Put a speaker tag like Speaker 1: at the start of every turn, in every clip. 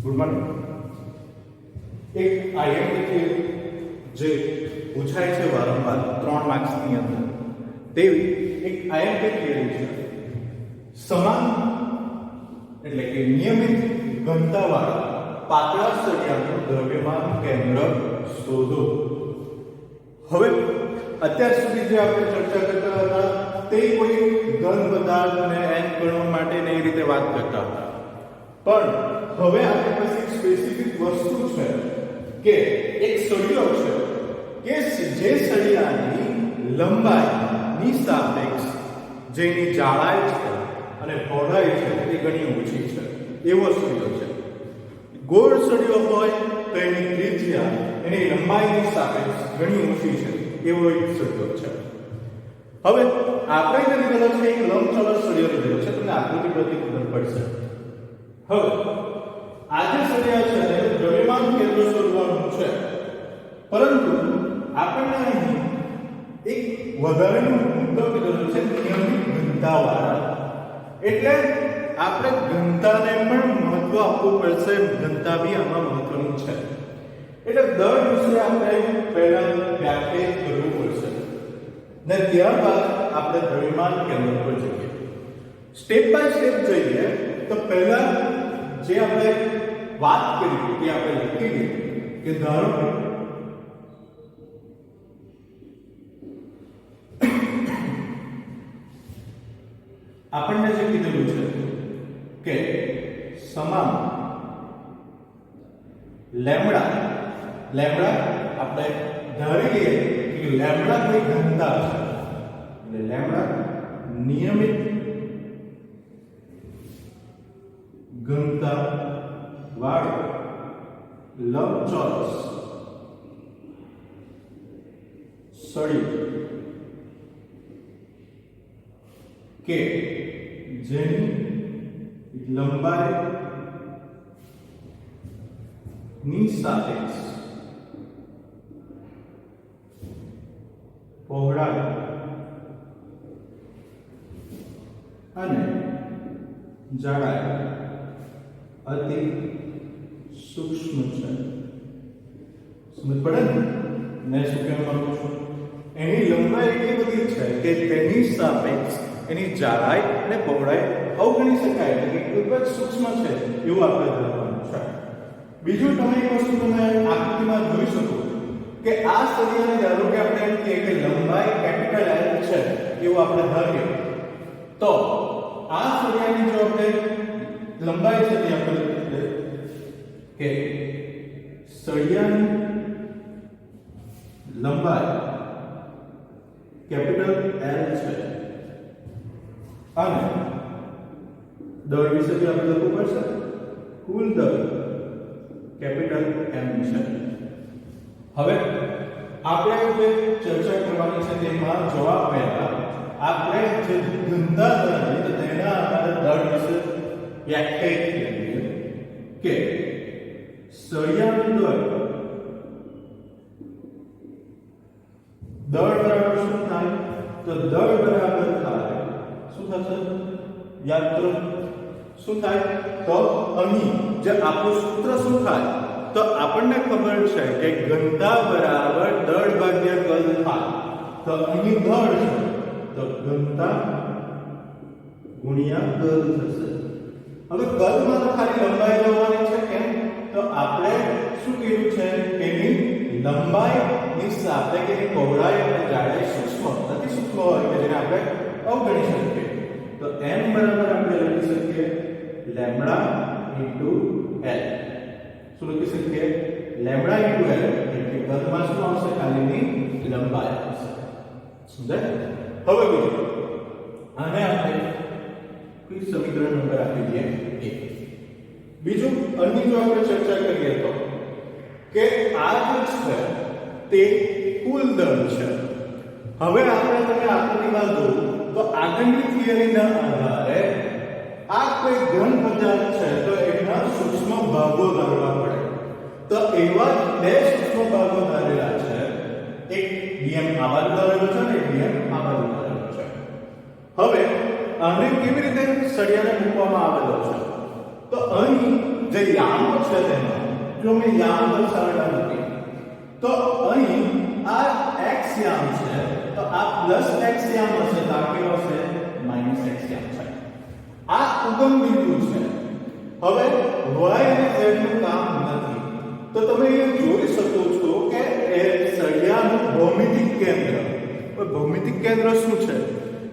Speaker 1: Good morning. એક IMP જે પૂછાય છે વારંવાર 3 માર્ક્સની અંદર તેવી એક આઈએમપી થિયરી છે. સમાન એટલે કે નિયમિત ઘનતાવાળા પાતળા સળિયાનું દ્રવ્યમાન કેન્દ્ર શોધો. હવે અત્યાર સુધી જે આપણે ચર્ચા કરતા હતા તે કોઈ ઘન પદાર્થને n ગણવા માટે એ રીતે વાત કરતા હતા, પણ હવે આપણી પાસે એક સ્પેસિફિક વસ્તુ છે કે એક સળિયો છે કે જે સળિયાની લંબાઈની સાપેક્ષ જેની જાડાઈ છે અને પહોળાઈ છે એ ઘણી ઓછી છે એવો સળિયો છે. ગોળ સળિયો હોય તો એની ત્રિજ્યા એની લંબાઈની સાપેક્ષ ઘણી ઓછી છે એવો એક સળિયો છે. હવે આપણે જે લીધેલો છે એક લંબચોરસ સળિયો લીધેલો છે, તમને આકૃતિ પરથી ખબર પડશે. હવે આ જે સળિયા છે એને દ્રવ્યમાન કેન્દ્ર શોધવાનું છે, પરંતુ આપણને અહીં એક વધારાનો મુદ્દો કીધેલો છે નિયમિત ઘનતાવાળા. એટલે આપણે ઘનતાને પણ મહત્વ આપવું પડશે. ઘનતા બી આમાં મહત્વની છે. એટલે દર વિશે આપણે પહેલા વ્યાખ્યાયિત કરવું પડશે ને ત્યારબાદ આપણે દ્રવ્યમાન કેન્દ્ર પર જઈએ. સ્ટેપ બાય સ્ટેપ જઈએ તો પહેલા જે આપણે વાત કરી તે આપણે લખી દઈએ કે ધારો કે આપણને જે કીધેલું છે કે સમાન લેમ્બડા આપણે ધારી લઈએ કે લેમ્બડા કોઈ ઘનતા છે, એટલે લેમ્બડા નિયમિત ઘનતા વાળો લંબચોરસ સળિયો કે જેની લંબાઈ ની સાપેક્ષ પહોળાઈ અને જાડાઈ અતિ સૂક્ષ્મ છે. સમજ પડે ને શું કહેવા માંગુ છું? એની લંબાઈ એટલી બધી છે કે તેની સાપેક્ષ એની જાડાઈ અને પહોળાઈ અવગણી શકાય, એટલે કે ખૂબ જ સૂક્ષ્મ છે એવું આપણે ધારવાનું છે. બીજું તમે એક વસ્તુ તમે આકૃતિમાં જોઈ શકો કે આ સળિયાને ધારો કે આપણે એમ કહીએ કે લંબાઈ કેપિટલ L છે એવું આપણે ધારીએ, તો આ સળિયાની જો આપણે લંબાઈ છે તે આપણે લખીએ કે સળિયાની લંબાઈ કેપિટલ L છે અને દળ વિશે જે આપણે લખવું પડશે કુલ દળ કેપિટલ M છે. હવે આપણે જે ચર્ચા કરવાની છે તેમાં જવાબ પહેલા આપણે જે ઘનતા દળ તો તેના આધારે દળ વિશે વ્યાખ્યાયિત કરીએ કે સળિયાનું દળ બરાબર શું થાય? તો દળ બરાબર થાય શું થશે? યાદ કરો શું થાય? તો અહીં જે આપણું સૂત્ર શું થાય? તો આપણને ખબર છે કે ઘનતા બરાબર દળ ભાગ્યા કદ થાય. તો અહીં દળ છે તો ઘનતા ગુણ્યા કદ થશે. હવે કદમાં તો ખાલી લંબાઈ લેવાની છે. કેમ? તો આપણે શું કીધું છે કે એની લંબાઈની સાપેક્ષ એની પહોળાઈ અને જાડાઈ સૂક્ષ્મ અતિ સૂક્ષ્મ હોય કે જેને આપણે અવગણી શકીએ. તો n બરાબર આપણે લખી શકીએ લેમ્બડા ઇન્ટુ L. શું લખી શકીએ? લેમ્બડા ઇન્ટુ L એટલે કદમાં શું આવશે? ખાલીની લંબાઈ આવશે. સમજાય? હવે બીજું આને આપણે કોઈ સમીકરણ નંબર આપી દઈએ 1. બીજું અન્ય જો આપણે ચર્ચા કરીએ તો કે આ જે છે તે કુલ દળ છે. હવે આપણે તમે આકૃતિમાં જો તો આગળની થિયરીના આધારે આ કોઈ ઘન પદાર્થ છે તો એના સૂક્ષ્મ ભાગો ધારવા પડે. તો એવા બે સૂક્ષ્મ ભાગો ધારેલા છે. એક નિયમ આ બાજુ ધારેલો છે અને એક નિયમ આ બાજુ ધારેલો છે. હવે આને કેવી રીતે સળિયાને મૂકવામાં આવેલો છે? તો અહીં જે યામો છે તેમાં જો મેં યામ દર્શાવેલા નથી તો અહીં આ x યામ છે તો આ પ્લસ x યામ હશે તો આ કેવો છે માઈનસ x યામ છે આ ઉગમ બિંદુ છે હવે y અને z નું કામ નથી તો તમે અહીંયા જોઈ શકો છો કે એ સળિયાનું ભૌમિતિક કેન્દ્ર ભૌમિતિક કેન્દ્ર શું છે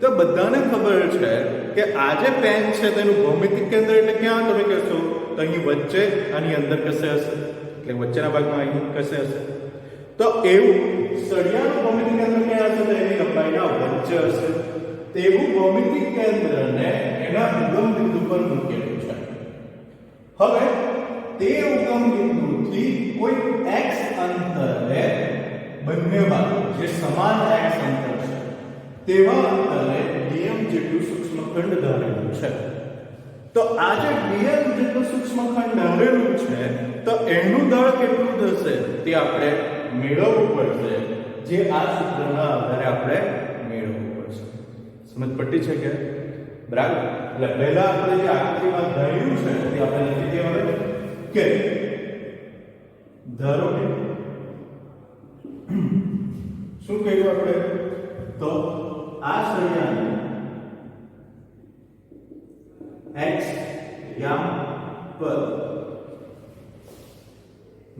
Speaker 1: તો બધાને ખબર છે કે આ જે પેન છે તેનું ભૌમિતિક કેન્દ્ર એટલે ક્યાં તમે કહેશો તો અહીં વચ્ચે આની અંદર કશે હશે એટલે વચ્ચેના ભાગમાં અહીં કશે હશે તો એવું સળિયાનું ભૌમિતિક કેન્દ્ર ક્યાં હશે તો એની લંબાઈના વચ્ચે હશે તેવું ભૌમિતિક કેન્દ્રને એના ઉગમ બિંદુ પર મૂકેલું છે હવે તે ઉગમ બિંદુથી કોઈ x અંતરે બંને બાજુ જે સમાન x અંતર છે તેવા અંતરે dm જેટલું સૂક્ષ્મખંડ ધારેલું છે તો આ જે dm જેટલું સૂક્ષ્મખંડ ધારેલું છે તો એનું દળ કેટલું થશે તે આપણે મેળવવું પડશે જે આ સૂત્રના આધારે આપણે મેળવવું પડશે સમજ પડી છે કે બરાબર એટલે પહેલા આપણે જે આકૃતિમાં ધાર્યું છે તે આપણે લખી દેવાનું કે ધારો કે શું કહ્યું આપણે તો આ સળિયાને x યામ પર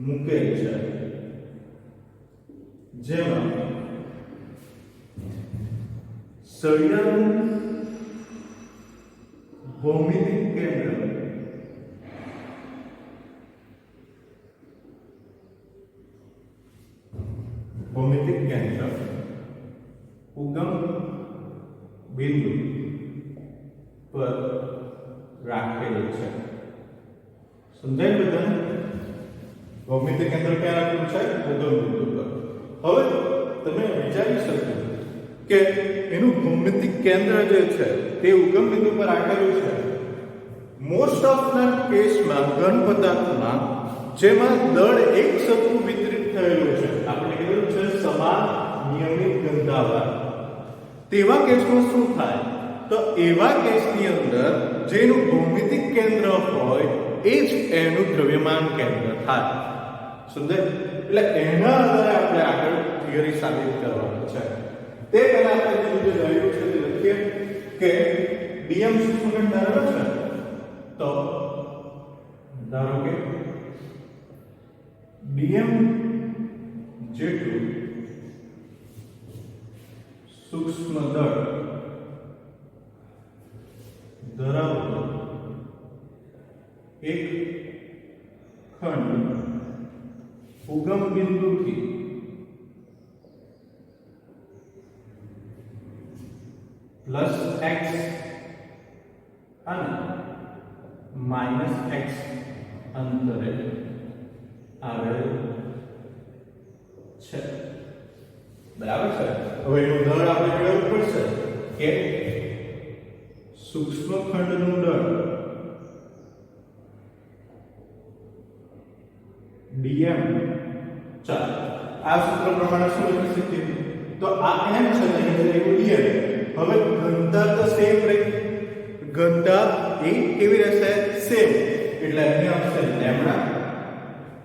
Speaker 1: મૂકેલ છે જેમાં સળિયાનું ભૌમિતિક કેન્દ્ર ઉગમ બિંદુ પર રાખેલું છે સમજાય બધાને ભૌમિતિક કેન્દ્ર ક્યાં રાખેલું છે ઉગમ બિંદુ પર હવે તમે વિચારી શકો કે એનું ભૌમિતિક કેન્દ્ર જે છે તે ઉગમ બિંદુ પર રાખેલું છે મોસ્ટ ઓફ ના કેસમાં ઘન પદાર્થમાં જેમાં દળ એક સરખું વિતરિત થયેલું છે આપણે કીધું છે સમાન નિયમિત ઘનતાવાળા તેવા કેસમાં શું થાય તો એવા કેસની અંદર જેનું ભૌમિતિક કેન્દ્ર હોય એ જ એનું દ્રવ્યમાન કેન્દ્ર થાય સમજાય એટલે એના આધારે આપણે આગળ થિયરી સાબિત કરવાની છે તે પહેલા આપણે જે ધાર્યું છે તે લખીએ કે dm સૂક્ષ્મખંડ ધારેલો છે તો ધારો કે dm જેટલું સૂક્ષ્મ દળ ધરાવતો એક ખંડ ઉગમ બિંદુથી પ્લસ x અને માઇનસ x અંતરે આવેલ છે બરાબર છે હવે એનું દળ આપણે મેળવવું પડશે કે સૂક્ષ્મખંડનું દળ dm ચાલો આ સૂત્ર પ્રમાણે શું લખી શકીએ તો આ m છે અહીં એવું dm હવે ઘનતા તો સેમ રહી ઘનતા એ કેવી રહેશે સેમ એટલે અહીં આવશે લેમ્ડા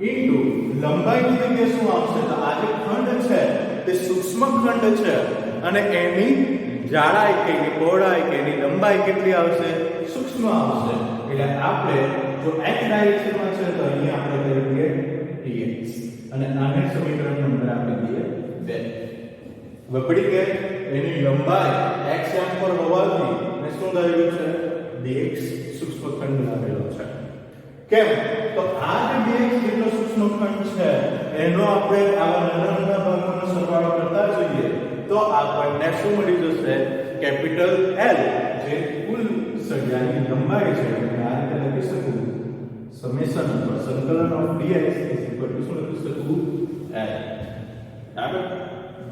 Speaker 1: ઇન્ટુ લંબાઈની જગ્યાએ શું આવશે તો આ જે ખંડ છે તે સૂક્ષ્મ ખંડ છે અને એની જાડાઈ કે એની પહોળાઈ કે એની લંબાઈ કેટલી આવશે સૂક્ષ્મ આવશે એટલે આપણે જો x ડાયરેક્શનમાં છે તો અહીંયા આપણે કરી દઈએ dx અને આને સમીકરણ નંબર આપી દઈએ 2 હવે પડી ગઈ એની લંબાઈ x યામ પર હોવાથી ને શું ધાર્યું છે dx સૂક્ષ્મ ખંડ આવેલો છે કેમ તો આ જે dx જેટલો સૂક્ષ્મ ખંડ છે એનો આપણે આવા નાના ભાગોનો સરવાળો કરતા જઈએ તો આપણને શું મળી જશે કેપિટલ L જે કુલ સળિયાની લંબાઈ છે અને આ રીતે લખી શકું સમેશન પર સંકલન ઓફ dx શું લખી શકું L બરાબર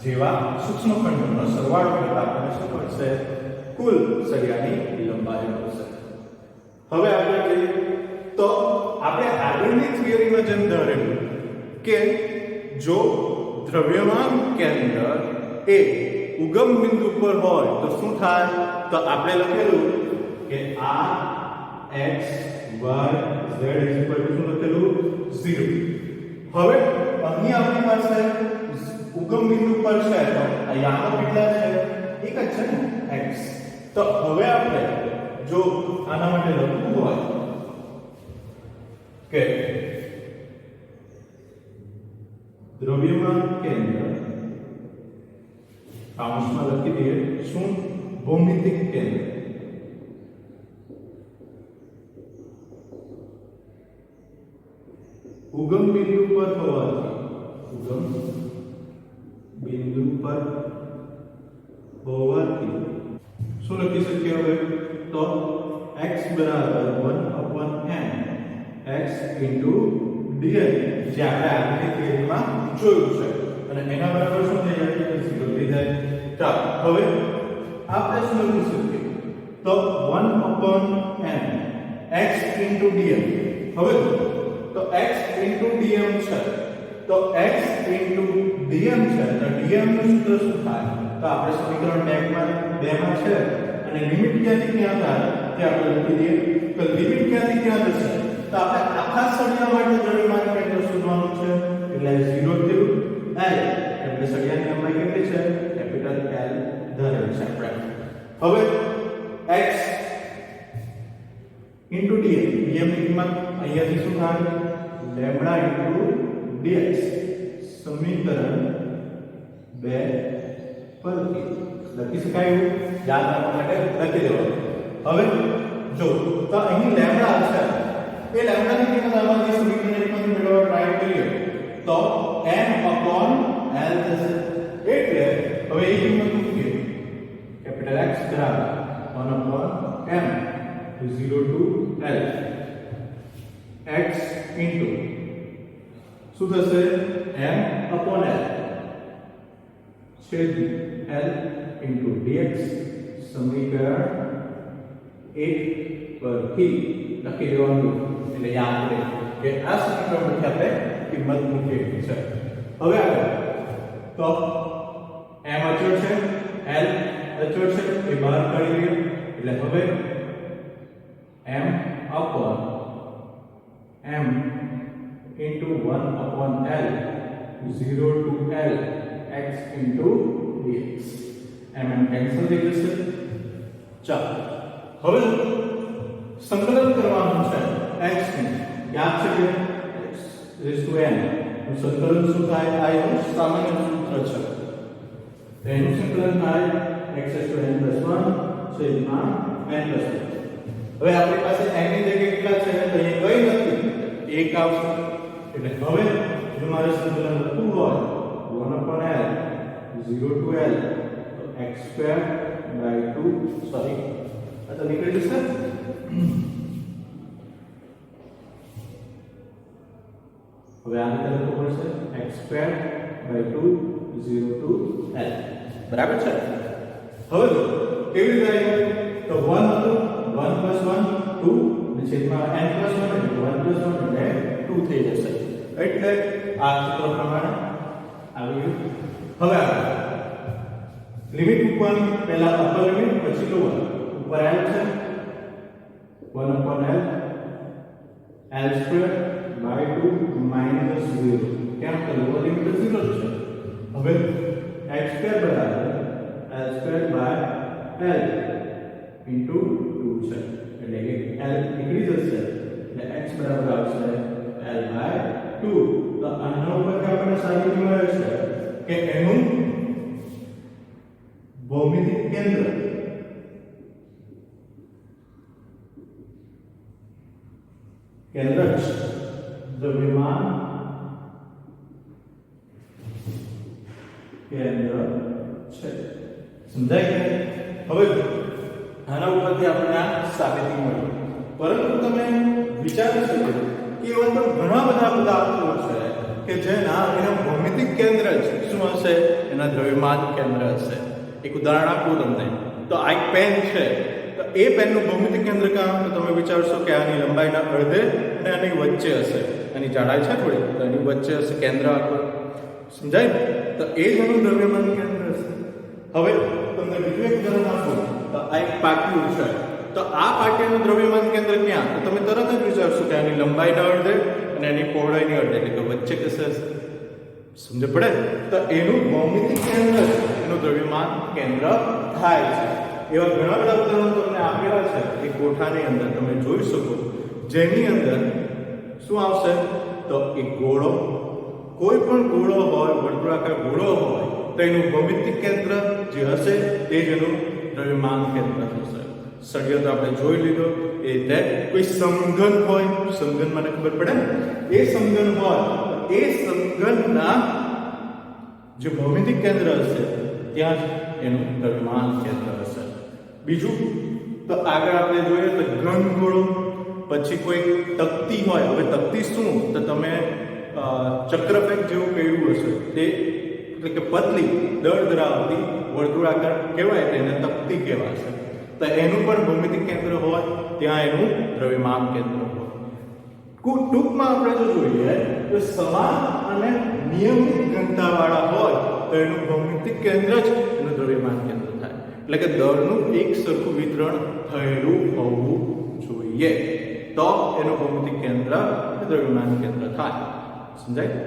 Speaker 1: જેવા સૂક્ષ્મ ખંડોનો સરવાળો કરતા આપણને શું મળશે કુલ સળિયાની લંબાઈ મળશે હવે આગળ જઈએ તો આપણે આગળની થિયરીમાં જેમ ધારેલું કે જો દ્રવ્યમાન કેન્દ્ર એ ઉગમ બિંદુ પર હોય તો શું થાય તો આપણે લખેલું કે r x y z શું લખેલું 0. હવે અહીં આપણી પાસે ઉગમ બિંદુ પર છે તો અહીંયા કેટલા છે એક જ છે ને x. તો હવે આપણે જો આના માટે લખવું હોય કે દ્રવ્યમાન કેન્દ્ર કાઉન્સમાં લખી દઈએ શું ભૌમિતિક કેન્દ્ર ઉગમ બિંદુ પર હોવાથી શું લખી શકીએ હવે તો x બરાબર 1/n x dl જે આપણે આગળની થિયરીમાં જોયું છે અને એના બરાબર શું થઈ જાય 0 થઈ જાય. ચાલો હવે આપણે શું લખી શકીએ તો 1/n x dl. હવે તો x dm છે તો x dm છે તો dm નું સૂત્ર શું થાય તો આપણે સમીકરણ 2 માં છે અને લિમિટ ક્યાંથી ક્યાં થાય તે આપણે લખી દઈએ તો લિમિટ ક્યાંથી ક્યાં જશે તો આપણે આખા સળિયા માટે દ્રવ્યમાન કેન્દ્ર શોધવાનું છે એટલે 0 થી l એટલે સળિયાની લંબાઈ કેટલી છે કેપિટલ L ધરેલ છે આપણે. હવે x dm ની કિંમત અહીંયાથી શું થાય લેમ્બડા dx સમીકરણ 2 પરથી લખી શકાય એવું યાદ રાખવા માટે લખી દેવાનું. હવે જો તો અહીં લેમ્બડા છે એ લેમ્બડાની કિંમત આમાંથી સમીકરણની કિંમત મેળવવા ટ્રાય કરીએ તો m/l થશે. એટલે હવે એ કિંમત મૂકીએ કેપિટલ X બરાબર 1/m 0 to l x into શું થશે m/l છેદ l into dx સમીકરણ 1 પરથી લખી દેવાનું એટલે યાદ રહે કે આ સમીકરણમાંથી આપણે કિંમત મૂકેલી છે. હવે આગળ તો m અચળ છે l અચળ છે એ બહાર કાઢી લઈએ એટલે હવે m into 1/l 0 to l x into dx cancel થઈ જશે. ચાલો હવે સંકલન કરવાનું છે x ને યાદ છે કે x n નું સંકલન શું થાય આ એનું સામાન્ય સૂત્ર છે તો એનું સંકલન થાય x n + 1 છેદમાં n + 1. હવે આપણી પાસે n ની જગ્યાએ કેટલા છે તો અહીં કઈ નથી એક આવશે એટલે હવે જો મારે સંકલન લખવું હોય 1/l 0 to l તો x²/2 સોરી આ તો નીકળી જશે. હવે આ રીતે લખવું પડશે x²/2 0 to l બરાબર છે. હવે કેવી રીતે આવ્યું તો 1 હતું 1 + 1 2 છેદમાં n + 1 એટલે 1 + 1 એટલે 2 થઈ જશે એટલે આ સૂત્ર પ્રમાણે આવી ગયું. હવે આગળ લિમિટ મૂકવાની પહેલા અપર લિમિટ પછી લોઅર ઉપર l છે 1/l l²/2 -0 કેમ કે લોઅર લિમિટ 0 છે. હવે x² બરાબર l²/l into 2 છે એટલે કે l નીકળી જશે એટલે x બરાબર આવશે l/2. તો આના ઉપરથી આપણને સાબિત મળે છે કે એનું ભૌમિતિક કેન્દ્ર દ્રવ્યમાન કેન્દ્ર છે. સમજાય કે હવે આના ઉપરથી આપણને આ સાબિતી મળી. પરંતુ તમે વિચારી શકો કે એવા તો ઘણા બધા પદાર્થો છે કે જેના એના ભૌમિતિક કેન્દ્ર છે શું હશે એના દ્રવ્યમાન કેન્દ્ર હશે. એક ઉદાહરણ આપું તમને તો આ એક પેન છે તો એ પેનનું ભૌમિતિક કેન્દ્ર ક્યાં તો તમે વિચારશો કે આની લંબાઈના અડધે અને આની વચ્ચે હશે. આની જાડાઈ છે થોડી તો એની વચ્ચે હશે કેન્દ્ર આખું. સમજાય ને તો એ જ એનું દ્રવ્યમાન કેન્દ્ર હશે. હવે તમને બીજું એક ઉદાહરણ આપું તો આ એક પાટિયું છે તો આ પાટિયાનું દ્રવ્યમાન કેન્દ્ર ક્યાં? તો તમે તરત જ વિચારશો કે આની લંબાઈના અડધે અને એની પહોળાઈની અડધે, એટલે કે વચ્ચે કશે સમજ પડે. તો એનું ભૌમિતિક કેન્દ્ર એનું દ્રવ્યમાન કેન્દ્ર થાય છે. એવા ઘણા બધા ઉદાહરણો તમને આપેલા છે એ કોઠાની અંદર તમે જોઈ શકો, જેની અંદર શું આવશે? તો એક ગોળો, કોઈ પણ ગોળો હોય, વર્તુળાકાર ગોળો હોય, તો એનું ભૌમિતિક કેન્દ્ર જે હશે તે જ એનું દ્રવ્યમાન કેન્દ્ર થશે. સળિયો તો આપણે જોઈ લીધો. એ રીતે કોઈ સમઘન હોય, સમઘન મને ખબર પડે ને, એ સમઘન હોય, એ સમઘનના જે ભૌમિતિક કેન્દ્ર હશે ત્યાં જ એનું દ્રવ્યમાન કેન્દ્ર હશે. બીજું તો આગળ આપણે જોઈએ તો ઘન ગોળો, પછી કોઈ તકતી હોય. હવે તકતી શું? તો તમે ચક્રફેક જેવું કર્યું હશે, તે એટલે કે પતલી દળ ધરાવતી વર્તુળાકાર કહેવાય, તેને તકતી કહેવાશે. તો એનું પણ ભૌમિતિક કેન્દ્ર હોય, ત્યાં એનું દ્રવ્યમાન કેન્દ્ર હોય. ટૂંકમાં આપણે જો જોઈએ તો સમાન અને નિયમિત ઘનતાવાળા હોય તો એનું ભૌમિતિક કેન્દ્ર જ એનું દ્રવ્યમાન કેન્દ્ર થાય. એટલે કે દળનું એક સરખું વિતરણ થયેલું હોવું જોઈએ, તો એનું ભૌમિતિક કેન્દ્ર દ્રવ્યમાન કેન્દ્ર થાય. સમજાય?